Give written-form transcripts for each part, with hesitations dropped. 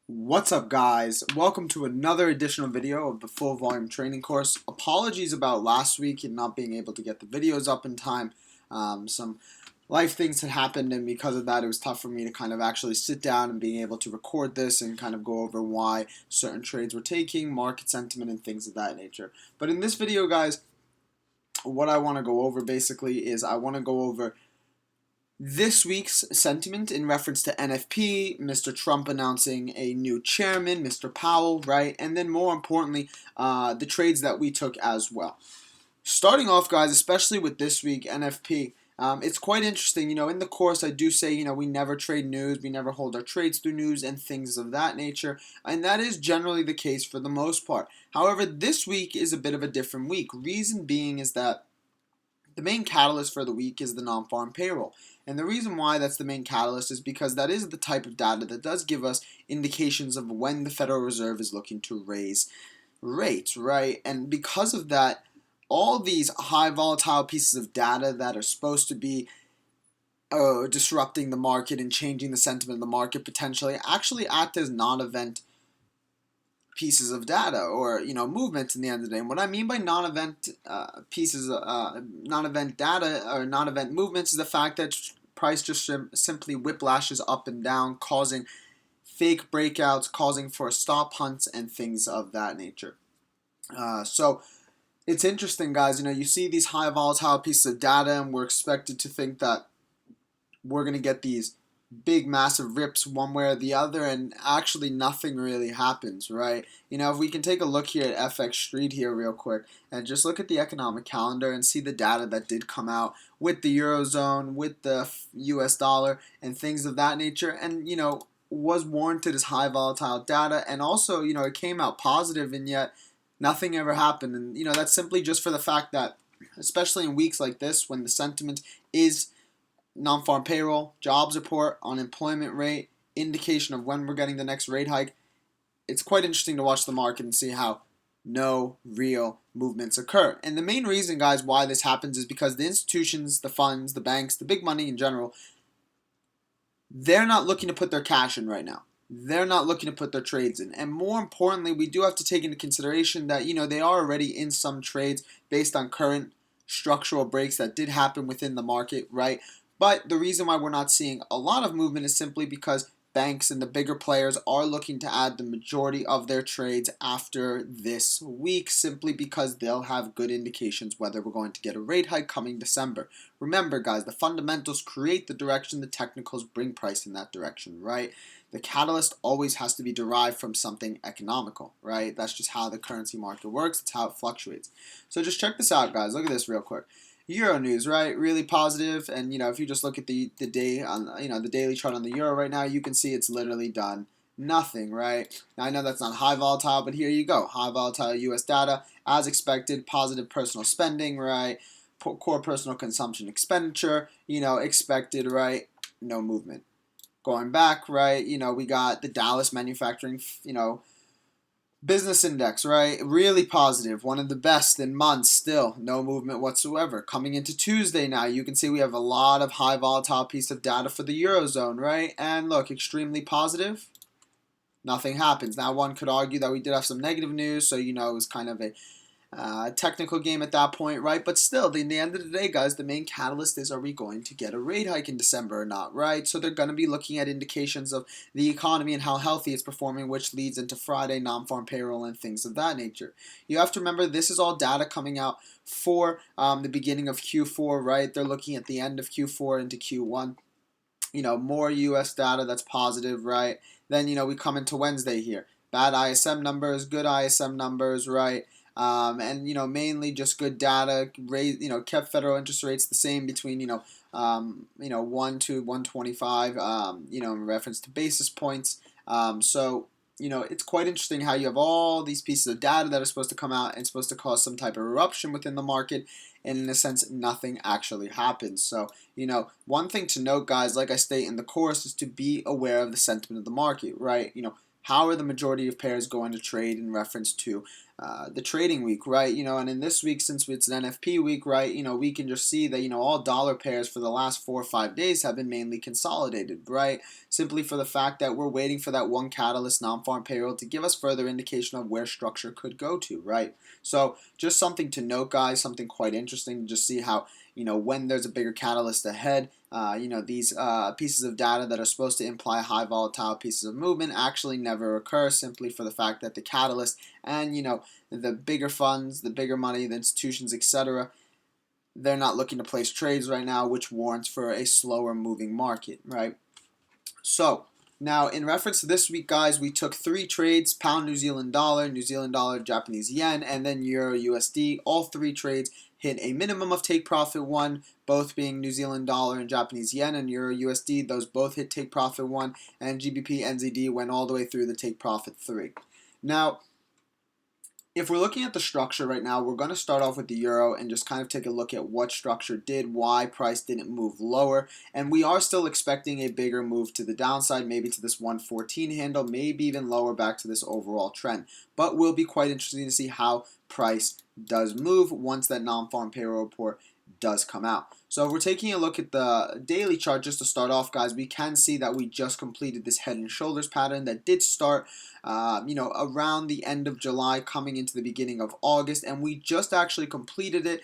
What's up, guys? Welcome to another additional video of the full volume training course. Apologies about last week and not being able to get the videos up in time. Some life things had happened, and because of that it was tough for me to kind of actually sit down and being able to record this and kind of go over why certain trades were taking, market sentiment, and things of that nature. But in this video, guys, what I want to go over basically is I want to go over this week's sentiment in reference to NFP, Mr. Trump announcing a new chairman, Mr. Powell, right? And then more importantly, the trades that we took as well. Starting off, guys, especially with this week, NFP, it's quite interesting. In the course, I do say, we never trade news, we never hold our trades through news and things of that nature. And that is generally the case for the most part. However, this week is a bit of a different week. Reason being is that the main catalyst for the week is the non-farm payroll. And the reason why that's the main catalyst is because that is the type of data that does give us indications of when the Federal Reserve is looking to raise rates, right? And because of that, all these high volatile pieces of data that are supposed to be disrupting the market and changing the sentiment of the market potentially actually act as non-event pieces of data or movements in the end of the day. And what I mean by non-event pieces, non-event data or non-event movements is the fact that price just simply whiplashes up and down, causing fake breakouts, causing for stop hunts and things of that nature. So it's interesting, guys. You see these high volatile pieces of data, and we're expected to think that we're going to get these big massive rips one way or the other, and actually nothing really happens, right? If we can take a look here at FX Street here real quick and just look at the economic calendar and see the data that did come out with the Eurozone, with the US dollar and things of that nature, and was warranted as high volatile data, and also it came out positive, and yet nothing ever happened. And that's simply just for the fact that, especially in weeks like this when the sentiment is non-farm payroll, jobs report, unemployment rate, indication of when we're getting the next rate hike, it's quite interesting to watch the market and see how no real movements occur. And the main reason, guys, why this happens is because the institutions, the funds, the banks, the big money in general, they're not looking to put their cash in right now. They're not looking to put their trades in. And more importantly, we do have to take into consideration that, they are already in some trades based on current structural breaks that did happen within the market, right? But the reason why we're not seeing a lot of movement is simply because banks and the bigger players are looking to add the majority of their trades after this week, simply because they'll have good indications whether we're going to get a rate hike coming December. Remember, guys, the fundamentals create the direction, the technicals bring price in that direction, right? The catalyst always has to be derived from something economical, right? That's just how the currency market works. It's how it fluctuates. So just check this out, guys. Look at this real quick. Euro news, right? Really positive, and if you just look at the day on the daily chart on the euro right now, you can see it's literally done nothing, right? Now I know that's not high volatile, but here you go, high volatile U.S. data as expected, positive personal spending, right? Core personal consumption expenditure, expected, right? No movement. Going back, right? We got the Dallas manufacturing, business index, right? Really positive. One of the best in months still. No movement whatsoever. Coming into Tuesday now, you can see we have a lot of high volatile piece of data for the Eurozone, right? And look, extremely positive. Nothing happens. Now, one could argue that we did have some negative news, so, it was kind of a technical game at that point, right? But still, in the end of the day, guys, the main catalyst is, are we going to get a rate hike in December or not, right? So they're going to be looking at indications of the economy and how healthy it's performing, which leads into Friday non-farm payroll and things of that nature. You have to remember, this is all data coming out for the beginning of Q4, right? They're looking at the end of Q4 into Q1. More U.S. data that's positive, right? Then, we come into Wednesday here. Bad ISM numbers, good ISM numbers, right? And mainly just good data. Kept federal interest rates the same between 1 to 125. In reference to basis points. So it's quite interesting how you have all these pieces of data that are supposed to come out and supposed to cause some type of eruption within the market, and in a sense, nothing actually happens. So one thing to note, guys, like I state in the course, is to be aware of the sentiment of the market, right? How are the majority of pairs going to trade in reference to the trading week, right? And in this week, since it's an NFP week, right, we can just see that, all dollar pairs for the last 4 or 5 days have been mainly consolidated, right? Simply for the fact that we're waiting for that one catalyst non-farm payroll to give us further indication of where structure could go to, right? So just something to note, guys, something quite interesting to just see how, when there's a bigger catalyst ahead, these pieces of data that are supposed to imply high volatile pieces of movement actually never occur, simply for the fact that the catalyst and, the bigger funds, the bigger money, the institutions, etc., they're not looking to place trades right now, which warrants for a slower moving market, right? So now in reference to this week, guys, we took 3 trades: pound, New Zealand dollar, Japanese yen, and then euro USD. All 3 trades hit a minimum of take profit 1, both being New Zealand dollar and Japanese yen, and euro USD. Those both hit take profit 1, and GBP NZD went all the way through the take profit 3. Now, if we're looking at the structure right now, we're going to start off with the euro and just kind of take a look at what structure did, why price didn't move lower, and we are still expecting a bigger move to the downside, maybe to this 114 handle, maybe even lower back to this overall trend. But will be quite interesting to see how price does move once that non-farm payroll report does come out. So if we're taking a look at the daily chart just to start off, guys, we can see that we just completed this head and shoulders pattern that did start around the end of July, coming into the beginning of August, and we just actually completed it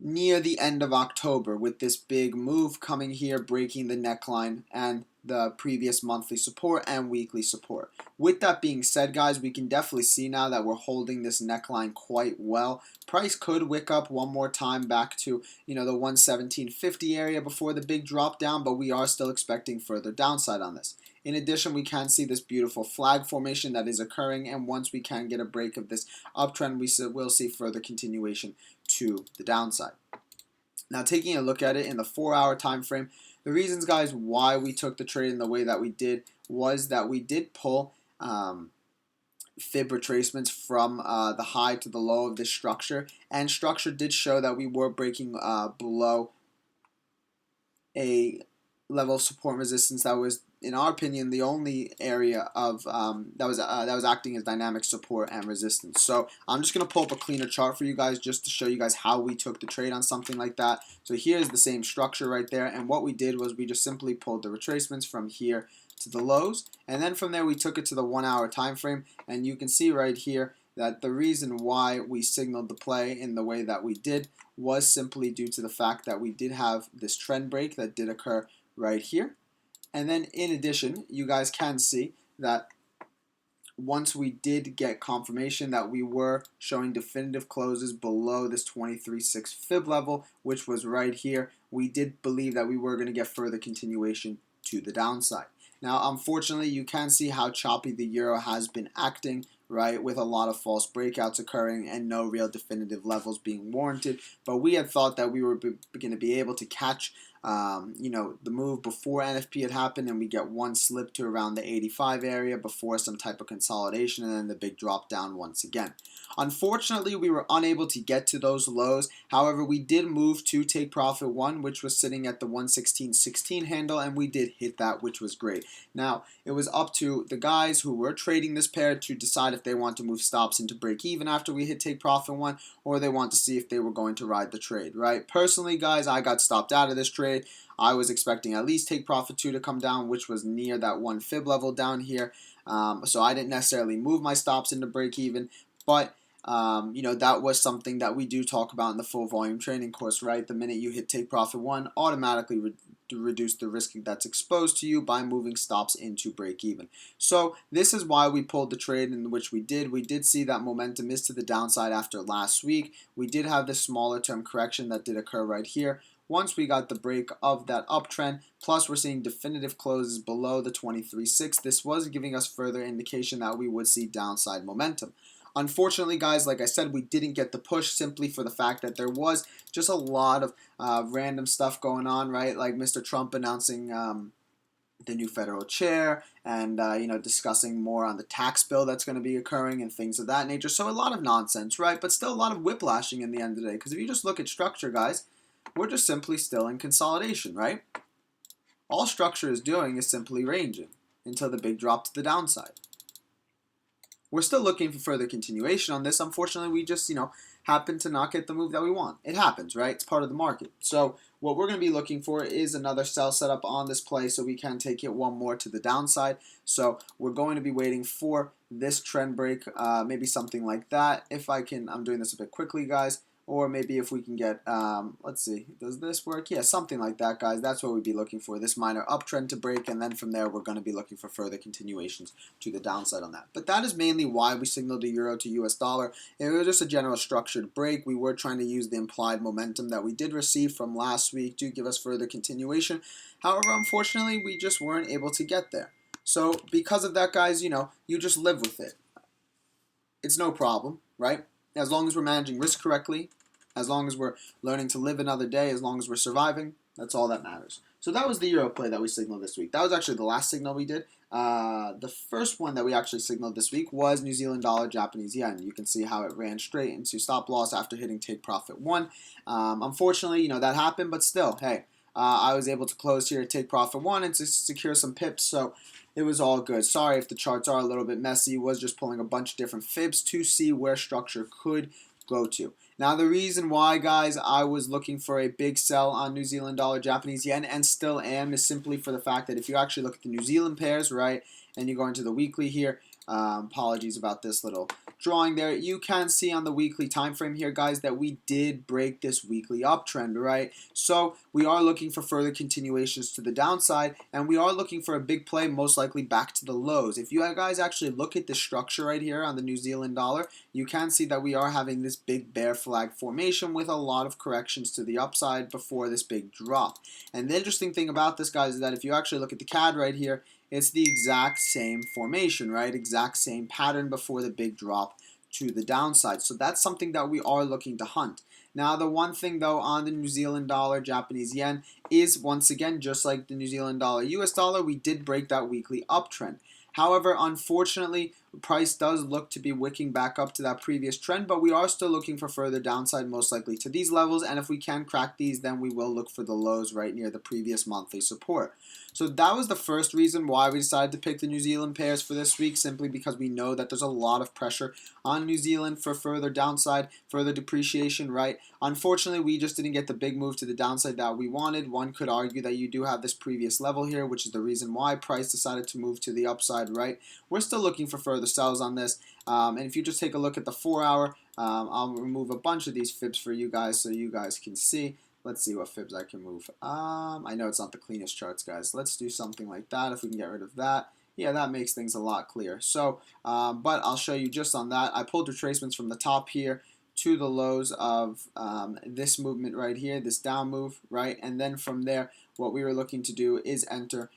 near the end of October with this big move coming here, breaking the neckline and the previous monthly support and weekly support. With that being said, guys, we can definitely see now that we're holding this neckline quite well. Price could wick up one more time back to, the 117.50 area before the big drop down, but we are still expecting further downside on this. In addition, we can see this beautiful flag formation that is occurring, and once we can get a break of this uptrend, we will see further continuation to the downside. Now, taking a look at it in the 4-hour time frame, the reasons, guys, why we took the trade in the way that we did was that we did pull fib retracements from the high to the low of this structure, and structure did show that we were breaking below a level of support resistance that was, in our opinion, the only area of that was acting as dynamic support and resistance. So I'm just gonna pull up a cleaner chart for you guys just to show you guys how we took the trade on something like that. So here's the same structure right there, and what we did was we just simply pulled the retracements from here to the lows, and then from there we took it to the 1-hour time frame, and you can see right here that the reason why we signaled the play in the way that we did was simply due to the fact that we did have this trend break that did occur right here. And then in addition, you guys can see that once we did get confirmation that we were showing definitive closes below this 23.6 fib level, which was right here, we did believe that we were going to get further continuation to the downside. Now, unfortunately, you can see how choppy the euro has been acting, right, with a lot of false breakouts occurring and no real definitive levels being warranted. But we had thought that we were going to be able to catch the move before NFP had happened, and we get one slip to around the 85 area before some type of consolidation, and then the big drop down once again. Unfortunately, we were unable to get to those lows. However, we did move to take profit 1, which was sitting at the 116.16 handle, and we did hit that, which was great. Now, it was up to the guys who were trading this pair to decide if they want to move stops into break even after we hit take profit 1, or they want to see if they were going to ride the trade, right? Personally, guys, I got stopped out of this trade. I was expecting at least take profit 2 to come down, which was near that 1 fib level down here. So I didn't necessarily move my stops into break even, but that was something that we do talk about in the full volume training course, right? The minute you hit take profit 1, automatically reduce the risk that's exposed to you by moving stops into break even. So this is why we pulled the trade in which we did. We did see that momentum is to the downside after last week. We did have this smaller term correction that did occur right here. Once we got the break of that uptrend, plus we're seeing definitive closes below the 23.6, this was giving us further indication that we would see downside momentum. Unfortunately, guys, like I said, we didn't get the push simply for the fact that there was just a lot of random stuff going on, right? Like Mr. Trump announcing the new federal chair and, discussing more on the tax bill that's going to be occurring and things of that nature. So a lot of nonsense, right? But still a lot of whiplashing in the end of the day. Because if you just look at structure, guys, we're just simply still in consolidation, right? All structure is doing is simply ranging until the big drop to the downside. we're still looking for further continuation on this. Unfortunately, we just, happen to not get the move that we want. It happens, right? It's part of the market. So what we're going to be looking for is another sell setup on this play so we can take it one more to the downside. So we're going to be waiting for this trend break, maybe something like that. If I can, I'm doing this a bit quickly, guys. Or maybe if we can get, let's see, does this work? Yeah, something like that, guys. That's what we'd be looking for, this minor uptrend to break, and then from there we're going to be looking for further continuations to the downside on that. But that is mainly why we signaled the euro to US dollar. It was just a general structured break. We were trying to use the implied momentum that we did receive from last week to give us further continuation. However, unfortunately, we just weren't able to get there. So because of that, guys, you just live with it. It's no problem, right? As long as we're managing risk correctly, as long as we're learning to live another day, as long as we're surviving, that's all that matters. So that was the euro play that we signaled this week. That was actually the last signal we did. The first one that we actually signaled this week was New Zealand dollar, Japanese yen. You can see how it ran straight into stop loss after hitting take profit 1. Unfortunately, that happened, but still, hey, I was able to close here at take profit 1 and to secure some pips. So it was all good. Sorry if the charts are a little bit messy. Was just pulling a bunch of different fibs to see where structure could go to. Now, the reason why, guys, I was looking for a big sell on New Zealand dollar, Japanese yen, and still am, is simply for the fact that if you actually look at the New Zealand pairs, right, and you go into the weekly here, apologies about this little drawing there, you can see on the weekly time frame here, guys, that we did break this weekly uptrend, right? So we are looking for further continuations to the downside, and we are looking for a big play, most likely back to the lows. If you guys actually look at the structure right here on the New Zealand dollar, you can see that we are having this big bear flag formation with a lot of corrections to the upside before this big drop. And the interesting thing about this, guys, is that if you actually look at the CAD right here, it's the exact same formation, right? Exact same pattern before the big drop to the downside. So that's something that we are looking to hunt. Now, the one thing, though, on the New Zealand dollar, Japanese yen, is once again, just like the New Zealand dollar, US dollar, we did break that weekly uptrend. However, unfortunately, price does look to be wicking back up to that previous trend, but we are still looking for further downside, most likely to these levels, and if we can crack these, then we will look for the lows right near the previous monthly support. So that was the first reason why we decided to pick the New Zealand pairs for this week, simply because we know that there's a lot of pressure on New Zealand for further downside, further depreciation, right? Unfortunately, we just didn't get the big move to the downside that we wanted. One could argue that you do have this previous level here, which is the reason why price decided to move to the upside, right? We're still looking for further sells on this. And if you just take a look at the 4-hour, I'll remove a bunch of these fibs for you guys so you guys can see. Let's see what fibs I can move. I know it's not the cleanest charts, guys. Let's do something like that if we can get rid of that. Yeah, that makes things a lot clearer. So, but I'll show you just on that. I pulled retracements from the top here to the lows of this movement right here, this down move, right? And then from there, what we were looking to do is enter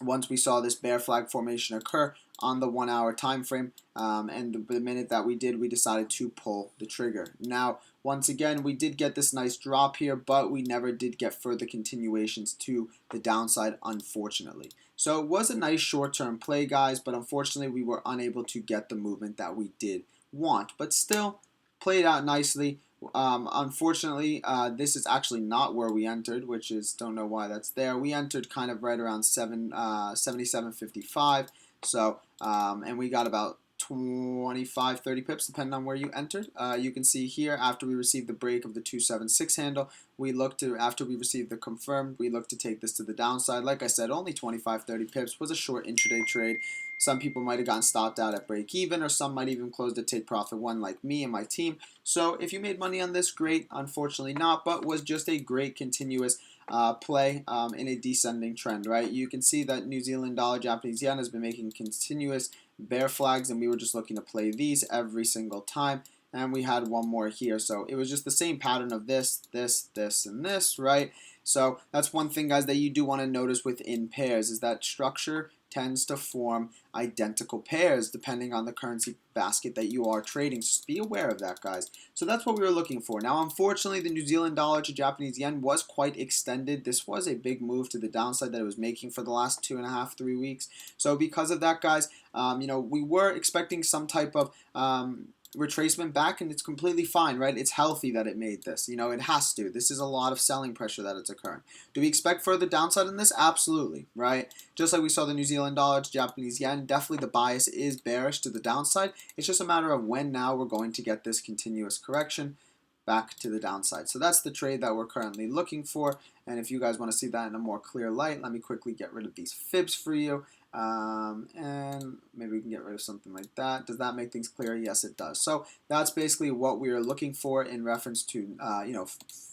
once we saw this bear flag formation occur on the 1-hour time frame, and the minute that we did, we decided to pull the trigger. Now, once again, we did get this nice drop here, but we never did get further continuations to the downside, unfortunately. So it was a nice short-term play, guys, but unfortunately, we were unable to get the movement that we did want, but still played out nicely. Unfortunately, this is actually not where we entered, which is, don't know why that's there. We entered kind of right around 77.55, so, and we got about 25, 30 pips, depending on where you entered. You can see here, after we received the break of the 276 handle, we looked to, after we received the confirmed, we looked to take this to the downside. Like I said, only 25, 30 pips, was a short intraday trade. Some people might have gotten stopped out at break even, or some might even close at take profit 1 like me and my team. So if you made money on this, great. Unfortunately not, but was just a great continuous play in a descending trend, right? You can see that New Zealand dollar, Japanese yen has been making continuous bear flags, and we were just looking to play these every single time, and we had one more here. So it was just the same pattern of this, and this, right? So that's one thing, guys, that you do want to notice within pairs, is that structure tends to form identical pairs depending on the currency basket that you are trading. So just be aware of that, guys. So that's what we were looking for. Now, unfortunately, the New Zealand dollar to Japanese yen was quite extended. This was a big move to the downside that it was making for the last 2.5, 3 weeks. So because of that, guys, we were expecting some type of retracement back, and it's completely fine, right? It's healthy that it made this. You know, it has to. This is a lot of selling pressure that it's occurring. Do we expect further downside in this? Absolutely, right? Just like we saw the New Zealand dollar to Japanese yen, definitely the bias is bearish to the downside. It's just a matter of when now we're going to get this continuous correction back to the downside. So that's the trade that we're currently looking for. And if you guys want to see that in a more clear light, let me quickly get rid of these fibs for you. And maybe we can get rid of something like that. Does that make things clear? Yes, it does. So that's basically what we are looking for in reference to,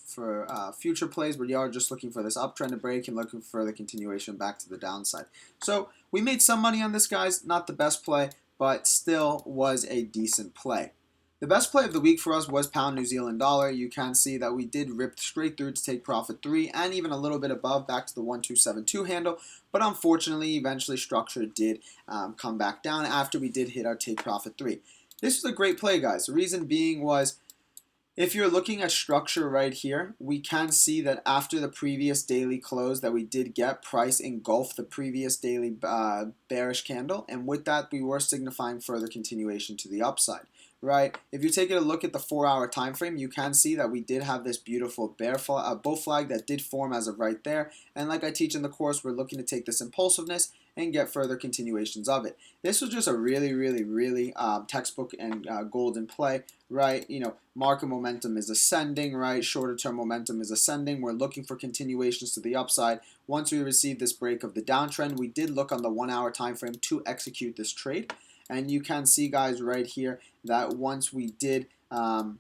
for future plays. We are just looking for this uptrend to break and looking for the continuation back to the downside. So we made some money on this, guys. Not the best play, but still was a decent play. The best play of the week for us was pound New Zealand dollar. You can see that we did rip straight through to take profit 3 and even a little bit above back to the 1272 handle. But unfortunately, eventually structure did come back down after we did hit our take profit 3. This was a great play, guys. The reason being was, if you're looking at structure right here, we can see that after the previous daily close that we did get, price engulfed the previous daily bearish candle, and with that we were signifying further continuation to the upside. Right? If you take a look at the 4-hour time frame, you can see that we did have this beautiful bull flag that did form as of right there. And like I teach in the course, we're looking to take this impulsiveness and get further continuations of it. This was just a really textbook and golden play, right? You know, market momentum is ascending, right? Shorter term momentum is ascending. We're looking for continuations to the upside. Once we receive this break of the downtrend, we did look on the 1-hour time frame to execute this trade. And you can see, guys, right here that once we did have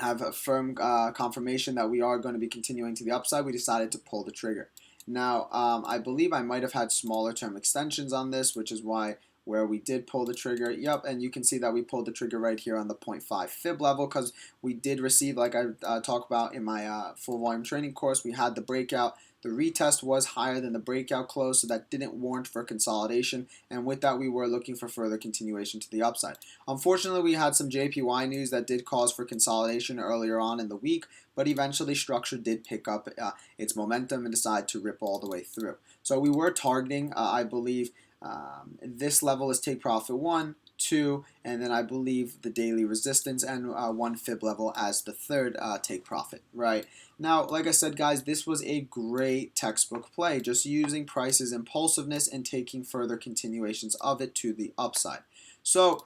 a firm confirmation that we are going to be continuing to the upside, we decided to pull the trigger. Now, I believe I might have had smaller term extensions on this, which is why where we did pull the trigger. Yep, and you can see that we pulled the trigger right here on the 0.5 fib level because we did receive, like I talked about in my full volume training course, we had the breakout. The retest was higher than the breakout close, so that didn't warrant for consolidation, and with that we were looking for further continuation to the upside. Unfortunately, we had some JPY news that did cause for consolidation earlier on in the week, but eventually structure did pick up its momentum and decide to rip all the way through. So we were targeting, I believe, this level is take profit 1, 2, and then I believe the daily resistance and 1 fib level as the third take profit, right? Now, like I said, guys, this was a great textbook play, just using price's impulsiveness and taking further continuations of it to the upside. So,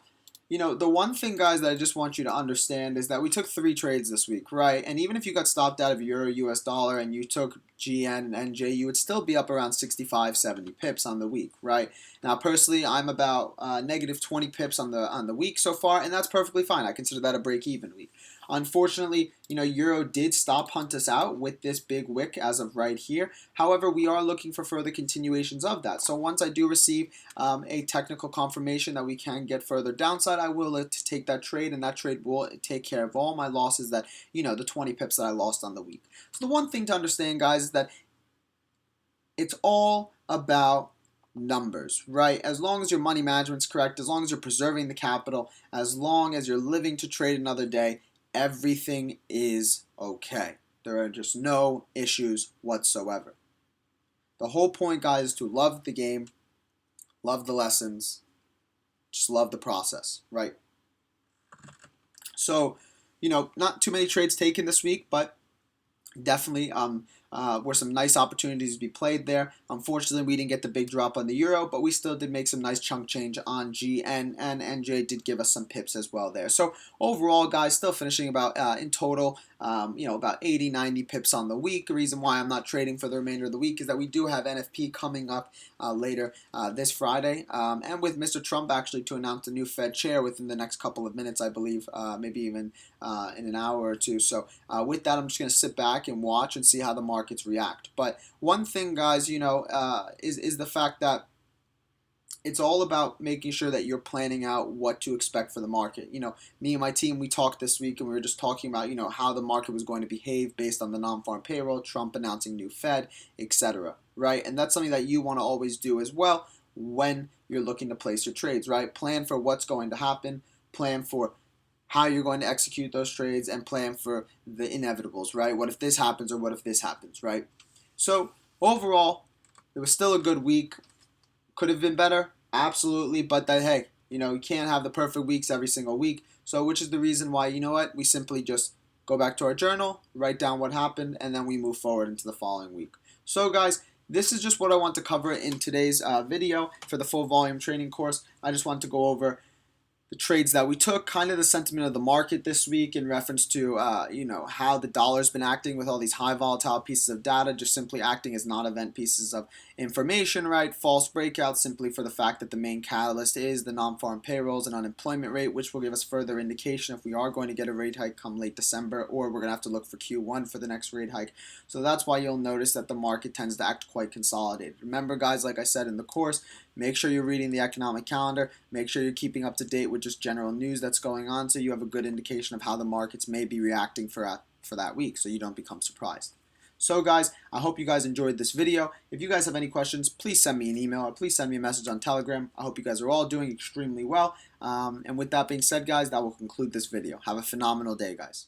you know, the one thing, guys, that I just want you to understand is that we took 3 trades this week, right? And even if you got stopped out of Euro, US dollar, and you took GN and NJ, you would still be up around 65, 70 pips on the week, right? Now, personally, I'm about negative 20 pips on the week so far, and that's perfectly fine. I consider that a break-even week. Unfortunately, you know, Euro did stop hunt us out with this big wick as of right here. However, we are looking for further continuations of that. So once I do receive a technical confirmation that we can get further downside, I will look to take that trade, and that trade will take care of all my losses that, you know, the 20 pips that I lost on the week. So the one thing to understand, guys, is that it's all about numbers, right? As long as your money management's correct, as long as you're preserving the capital, as long as you're living to trade another day, everything is okay. There are just no issues whatsoever. The whole point, guys, is to love the game, love the lessons, just love the process, right? So, you know, not too many trades taken this week, but definitely were some nice opportunities to be played there. Unfortunately, we didn't get the big drop on the euro, but we still did make some nice chunk change on GN, and NJ did give us some pips as well there. So overall, guys, still finishing about in total, you know, about 80, 90 pips on the week. The reason why I'm not trading for the remainder of the week is that we do have NFP coming up later this Friday, and with Mr. Trump actually to announce the new Fed chair within the next couple of minutes, I believe, maybe even in an hour or two. So with that, I'm just going to sit back and watch and see how the markets react. But one thing, guys, you know, is the fact that it's all about making sure that you're planning out what to expect for the market. You know, me and my team, we talked this week and we were just talking about, you know, how the market was going to behave based on the non-farm payroll, Trump announcing new Fed, etc. Right? And that's something that you want to always do as well when you're looking to place your trades, right? Plan for what's going to happen, plan for how you're going to execute those trades, and plan for the inevitables, right? What if this happens, or what if this happens, right? So overall, it was still a good week. Could have been better, absolutely, but that, hey, You can't have the perfect weeks every single week. So which is the reason why, we simply just go back to our journal, write down what happened, and then we move forward into the following week. So guys, this is just what I want to cover in today's video for the full volume trading course. I just want to go over the trades that we took, kind of the sentiment of the market this week in reference to how the dollar's been acting with all these high volatile pieces of data, just simply acting as non-event pieces of information, right? False breakouts simply for the fact that the main catalyst is the non-farm payrolls and unemployment rate, which will give us further indication if we are going to get a rate hike come late December, or we're going to have to look for Q1 for the next rate hike. So that's why you'll notice that the market tends to act quite consolidated. Remember guys, like I said in the course, make sure you're reading the economic calendar, make sure you're keeping up to date with just general news that's going on, so you have a good indication of how the markets may be reacting for that week, so you don't become surprised. So guys, I hope you guys enjoyed this video. If you guys have any questions, please send me an email or please send me a message on Telegram. I hope you guys are all doing extremely well. And with that being said guys, that will conclude this video. Have a phenomenal day guys.